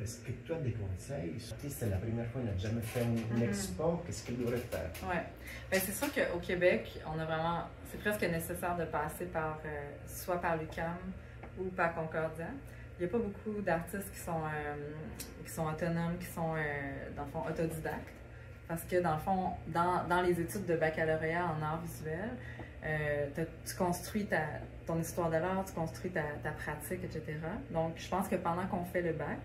Est-ce que tu as des conseils? C'est la première fois, il n'a jamais fait une expo, qu'est-ce qu'il devrait faire? Oui. Ben, c'est sûr qu'au Québec, on a vraiment, c'est presque nécessaire de passer par, soit par l'UQAM ou par Concordia. Il n'y a pas beaucoup d'artistes qui sont autonomes, qui sont, dans le fond, autodidactes. Parce que, dans le fond, dans les études de baccalauréat en art visuel, tu construis ton histoire de l'art, tu construis ta pratique, etc. Donc, je pense que pendant qu'on fait le bac,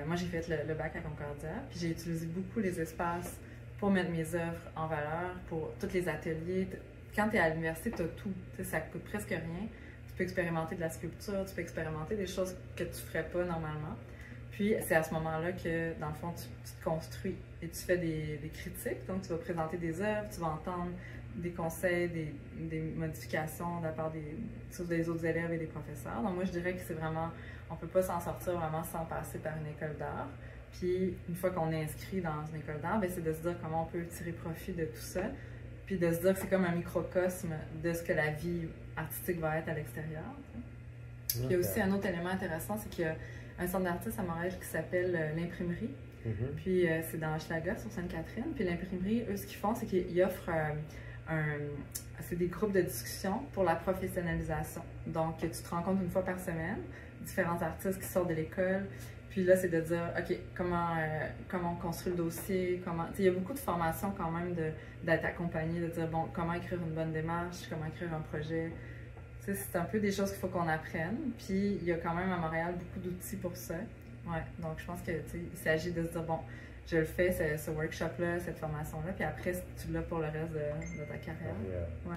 moi, j'ai fait le bac à Concordia, puis j'ai utilisé beaucoup les espaces pour mettre mes œuvres en valeur, pour tous les ateliers. Quand tu es à l'université, tu as tout. Ça coûte presque rien. Tu peux expérimenter de la sculpture, tu peux expérimenter des choses que tu ne ferais pas normalement. Puis, c'est à ce moment-là que, dans le fond, tu te construis et tu fais des critiques. Donc, tu vas présenter des œuvres, tu vas entendre des conseils, des modifications de la part des autres élèves et des professeurs. Donc, moi, je dirais que c'est vraiment, on ne peut pas s'en sortir vraiment sans passer par une école d'art. Puis, une fois qu'on est inscrit dans une école d'art, c'est de se dire comment on peut tirer profit de tout ça. Puis, de se dire que c'est comme un microcosme de ce que la vie artistique va être à l'extérieur. Puis, il y a aussi un autre élément intéressant, c'est qu'il y a un centre d'artistes à Montréal qui s'appelle l'Imprimerie. Puis c'est dans Hochelaga, sur Sainte-Catherine. Puis l'Imprimerie, eux, ce qu'ils font, c'est qu'ils offrent c'est des groupes de discussion pour la professionnalisation. Donc, tu te rencontres une fois par semaine, différents artistes qui sortent de l'école. Puis là, c'est de dire, OK, comment on construit le dossier, il y a beaucoup de formations quand même d'être accompagné, de dire, bon, comment écrire une bonne démarche, comment écrire un projet. C'est un peu des choses qu'il faut qu'on apprenne. Puis, il y a quand même à Montréal beaucoup d'outils pour ça. Ouais, donc je pense qu'il s'agit de se dire, bon, je le fais, ce workshop-là, cette formation-là, puis après, tu l'as pour le reste de ta carrière. Ouais.